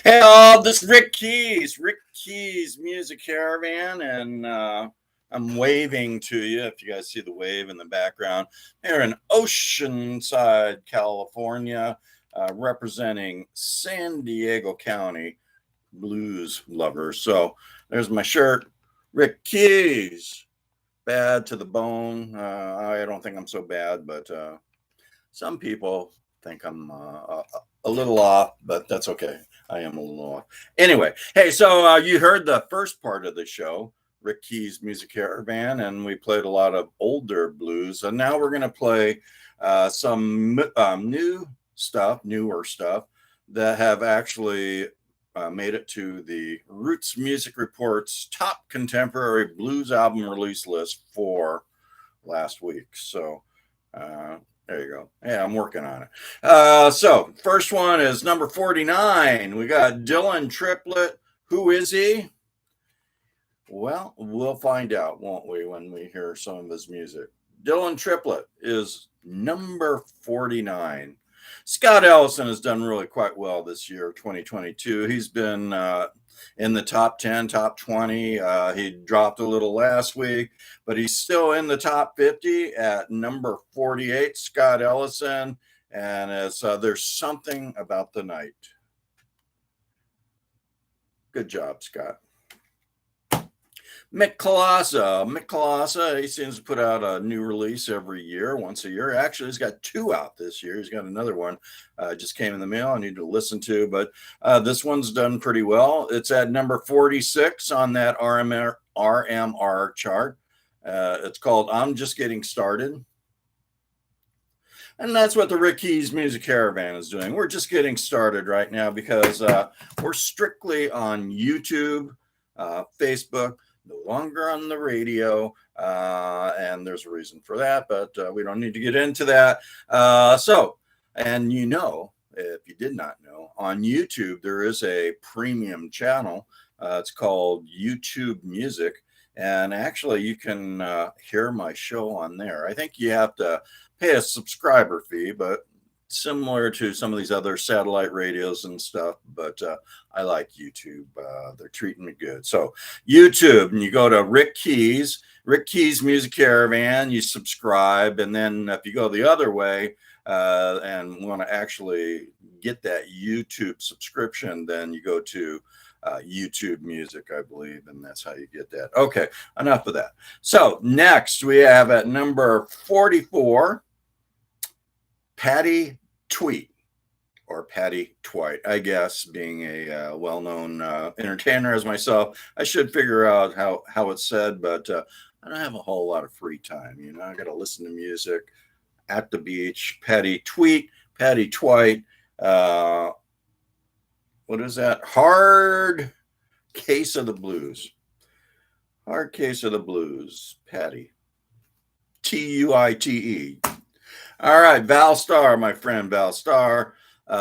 Hey all, this is Rick Keys Music Caravan, and I'm waving to you. If you guys see the wave in the background, here in Oceanside, California, representing San Diego County blues lovers. So there's my shirt, Rick Keys, bad to the bone. I don't think I'm so bad, but some people think I'm a little off, but that's okay. I am a little off. Anyway, hey, so you heard the first part of the show, Rick Keys Music Caravan, and we played a lot of older blues. And now we're going to play some newer stuff that have actually made it to the Roots Music Report's top contemporary blues album release list for last week. So, there you go. Yeah, I'm working on it. So first one is number 49. We got Dylan Triplett. Who is he? Well, we'll find out, won't we, when we hear some of his music. Dylan Triplett is number 49. Scott Ellison has done really quite well this year, 2022. He's been in the top 10, top 20. He dropped a little last week, but he's still in the top 50 at number 48, Scott Ellison. And as there's something about the night. Good job, Scott. Mick Kolassa, he seems to put out a new release every year, once a year. Actually, he's got two out this year. He's got another one just came in the mail I need to listen to, but this one's done pretty well. It's at number 46 on that RMR chart. It's called I'm Just Getting Started. And that's what the Rick Keys Music Caravan is doing. We're just getting started right now because we're strictly on YouTube, Facebook, no longer on the radio, and there's a reason for that, but we don't need to get into that. And you know, if you did not know, on YouTube there is a premium channel. It's called YouTube Music, and actually you can hear my show on there. I think you have to pay a subscriber fee, but similar to some of these other satellite radios and stuff, but I like YouTube. They're treating me good. So YouTube, and you go to Rick Keys Music Caravan, you subscribe, and then if you go the other way and want to actually get that YouTube subscription, then you go to YouTube Music, I believe, and that's how you get that. Okay, enough of that. So next we have at number 44, Patty Tweet, or Patty Twite, I guess, being a well-known entertainer as myself. I should figure out how it's said, but I don't have a whole lot of free time. You know, I got to listen to music at the beach. Patty Tweet, Patty Twite. What is that? Hard Case of the Blues. Hard Case of the Blues. Patty. Tuite. All right, Val Starr, my friend Val Starr.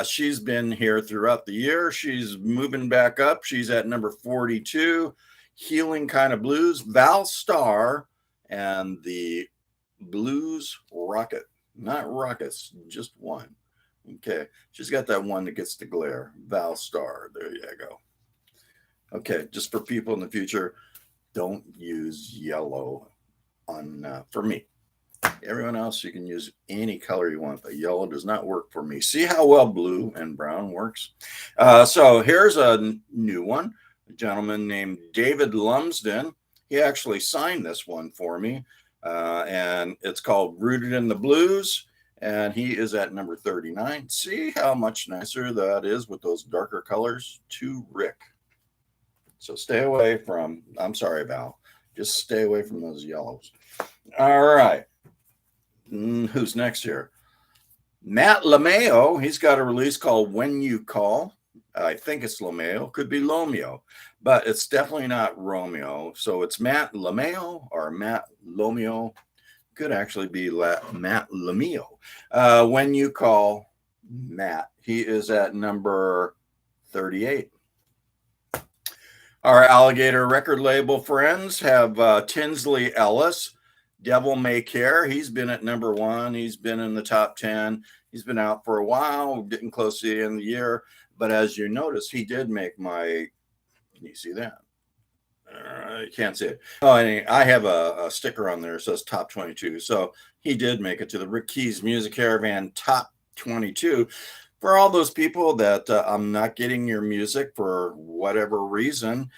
She's been here throughout the year. She's moving back up. She's at number 42, Healing Kind of Blues. Val Starr and the Blues Rocket. Not rockets, just one. Okay, she's got that one that gets the glare. Val Starr, there you go. Okay, just for people in the future, don't use yellow on for me. Everyone else, you can use any color you want, but yellow does not work for me. See how well blue and brown works? So here's a new one. A gentleman named David Lumsden. He actually signed this one for me, and it's called Rooted in the Blues, and he is at number 39. See how much nicer that is with those darker colors? To Rick. So stay away from, I'm sorry, Val, just stay away from those yellows. All right. Who's next here? Matt LeMayo. He's got a release called When You Call. I think it's LeMayo. Could be Lomeo, but it's definitely not Romeo. So it's Matt LeMayo or Matt Lomeo. Could actually be Matt LeMayo. When You Call Matt. He is at number 38. Our Alligator record label friends have Tinsley Ellis. Devil May Care. He's been at number 1. He's been in the top 10. He's been out for a while, getting close to the end of the year. But as you notice, he did make my, can you see that? You can't see it. Oh, and I have a sticker on there that says top 22. So he did make it to the Rick Keys Music Caravan top 22. For all those people that I'm not getting your music for whatever reason,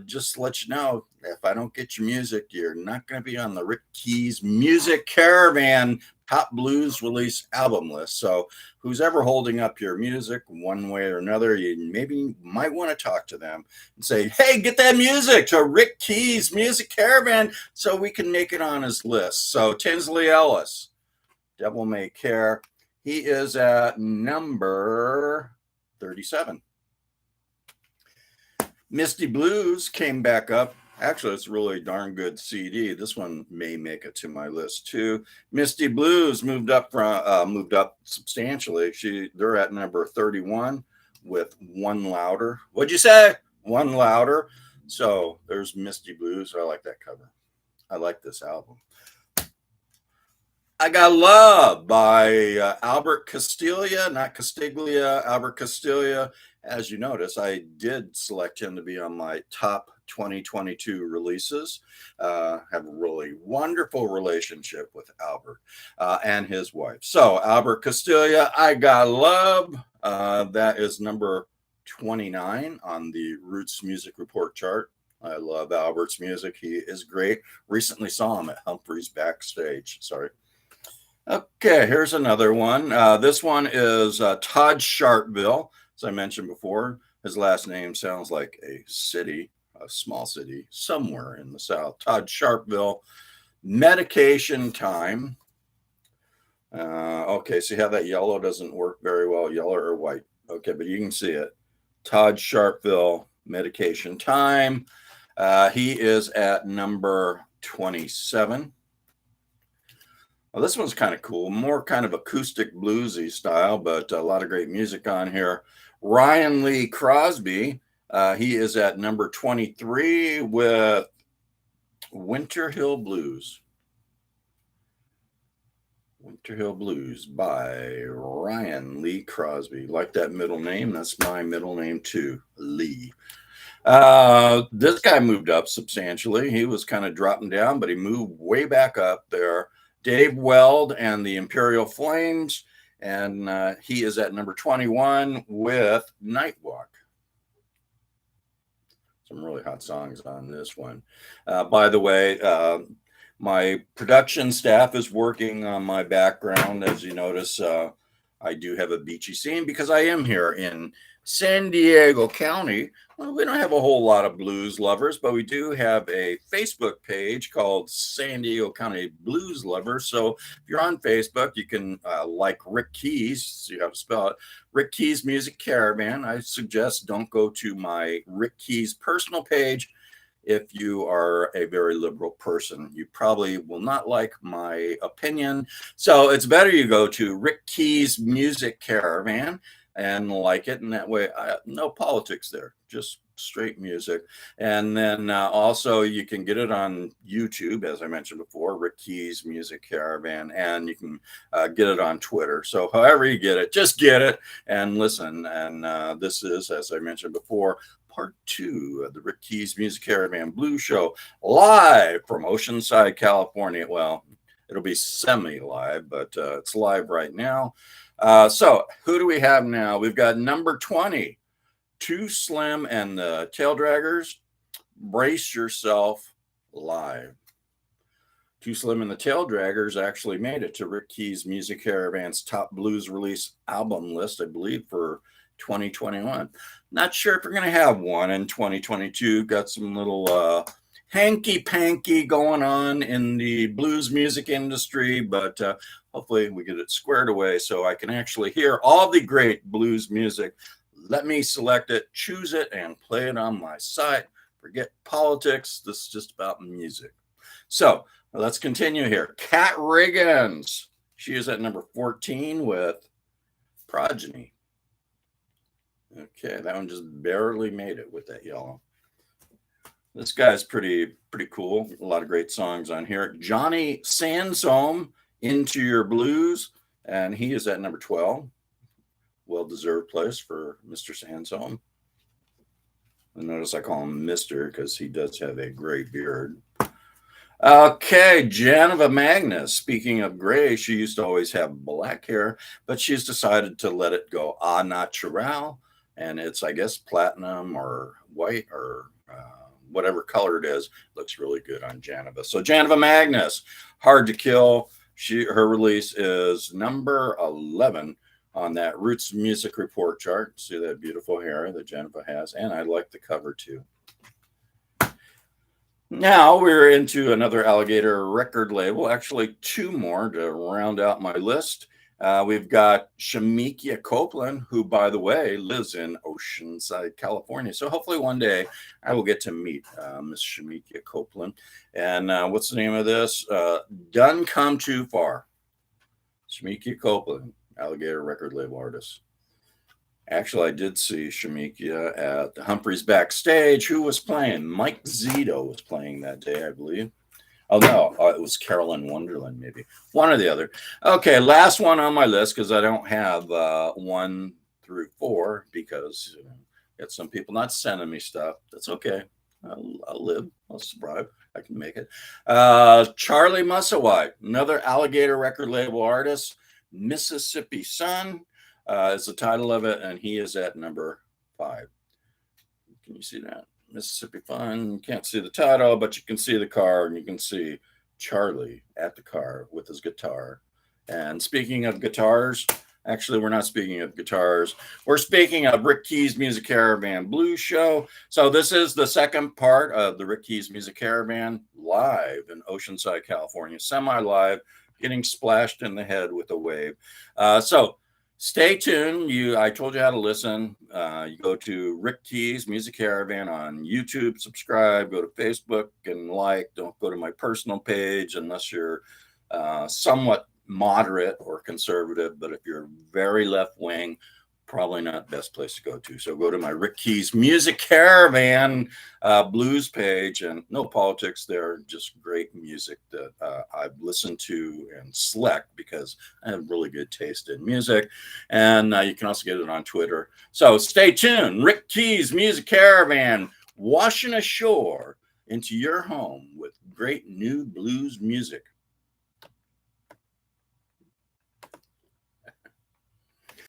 just let you know, if I don't get your music, you're not going to be on the Rick Keys Music Caravan top blues release album list. So who's ever holding up your music one way or another, you maybe might want to talk to them and say, hey, get that music to Rick Keys Music Caravan so we can make it on his list. So Tinsley Ellis, Devil May Care. He is at number 37. Misty Blues came back up. Actually, it's a really darn good CD. This one may make it to my list too. Misty Blues moved up substantially. They're at number 31 with One Louder. What'd you say? One Louder. So there's Misty Blues. I like that cover. I like this album. I Got Love by Albert Castiglia, not Castiglia, Albert Castiglia. As you notice, I did select him to be on my top 2022 releases. Have a really wonderful relationship with Albert and his wife. So Albert Castiglia, I Got Love. That is number 29 on the Roots Music Report chart. I love Albert's music. He is great. Recently saw him at Humphrey's Backstage. Sorry. Okay, here's another one. This one is Todd Sharpville. As I mentioned before, his last name sounds like a city, a small city somewhere in the South. Todd Sharpville, Medication Time. Okay, see how that yellow doesn't work very well, yellow or white. Okay, but you can see it. Todd Sharpville, Medication Time. He is at number 27. Well, this one's kind of cool, more kind of acoustic bluesy style, but a lot of great music on here. Ryan Lee Crosby, he is at number 23 with Winter Hill Blues. Winter Hill Blues by Ryan Lee Crosby. Like that middle name? That's my middle name too, Lee. This guy moved up substantially. He was kind of dropping down, but he moved way back up there. Dave Weld and the Imperial Flames, and he is at number 21 with Nightwalk. Some really hot songs on this one. By the way, my production staff is working on my background. As you notice, I do have a beachy scene because I am here in San Diego County. Well, we don't have a whole lot of blues lovers, but we do have a Facebook page called San Diego County Blues Lovers. So if you're on Facebook, you can like Rick Keys, see how to spell it, Rick Keys Music Caravan. I suggest don't go to my Rick Keys personal page. If you are a very liberal person, you probably will not like my opinion. So it's better you go to Rick Keys Music Caravan and like it. And that way, no politics there, just straight music. And then also you can get it on YouTube, as I mentioned before, Rick Keys Music Caravan, and you can get it on Twitter. So however you get it, just get it and listen. And this is, as I mentioned before, part 2 of the Rick Keys Music Caravan Blues Show, live from Oceanside, California. Well, it'll be semi-live, but it's live right now. So who do we have now? We've got number 20, Too Slim and the Tail Draggers, Brace Yourself, live. Too Slim and the Tail Draggers actually made it to Rick Keys Music Caravan's top blues release album list, I believe, for 2021. Not sure if we're going to have one in 2022. Got some little hanky-panky going on in the blues music industry, but hopefully we get it squared away so I can actually hear all the great blues music. Let me select it, choose it, and play it on my site. Forget politics. This is just about music. So let's continue here. Kat Riggins. She is at number 14 with Progeny. Okay, that one just barely made it with that yellow. This guy's pretty cool. A lot of great songs on here. Johnny Sansome, Into Your Blues, and he is at number 12. well-deserved place for Mr. Sansome. And notice I call him Mr. because he does have a gray beard. Okay, Janova Magnus. Speaking of gray, she used to always have black hair, but she's decided to let it go au naturel. And it's, I guess, platinum or white or whatever color it is. Looks really good on Janova. So Janova Magnus, Hard to Kill. Her release is number 11 on that Roots Music Report chart. See that beautiful hair that Janova has, and I like the cover too. Now we're into another Alligator record label, actually two more to round out my list. We've got Shamikia Copeland, who, by the way, lives in Oceanside, California. So hopefully one day I will get to meet Miss Shamikia Copeland. And what's the name of this? Done Come Too Far. Shamikia Copeland, Alligator record label artist. Actually, I did see Shamikia at the Humphreys backstage. Who was playing? Mike Zito was playing that day, I believe. Oh, no, it was Carolyn Wonderland, maybe. One or the other. Okay, last one on my list, because I don't have 1 through 4, because got some people not sending me stuff. That's okay. I'll live. I'll survive. I can make it. Charlie Musselwhite, another Alligator record label artist. Mississippi Sun is the title of it, and he is at number 5. Can you see that? Mississippi Fun. You can't see the title, but you can see the car, and you can see Charlie at the car with his guitar. And speaking of guitars, actually, we're not speaking of guitars. We're speaking of Rick Key's Music Caravan Blues Show. So this is the second part of the Rick Key's Music Caravan live in Oceanside, California, semi-live, getting splashed in the head with a wave. So stay tuned. I told you how to listen. You go to Rick Key's Music Caravan on YouTube, subscribe, go to Facebook and like. Don't go to my personal page unless you're somewhat moderate or conservative. But if you're very left wing, probably not best place to go to. So go to my Rick Key's Music Caravan blues page, and no politics there, just great music that I've listened to and select because I have really good taste in music. And you can also get it on Twitter. So stay tuned. Rick Key's Music Caravan, washing ashore into your home with great new blues music.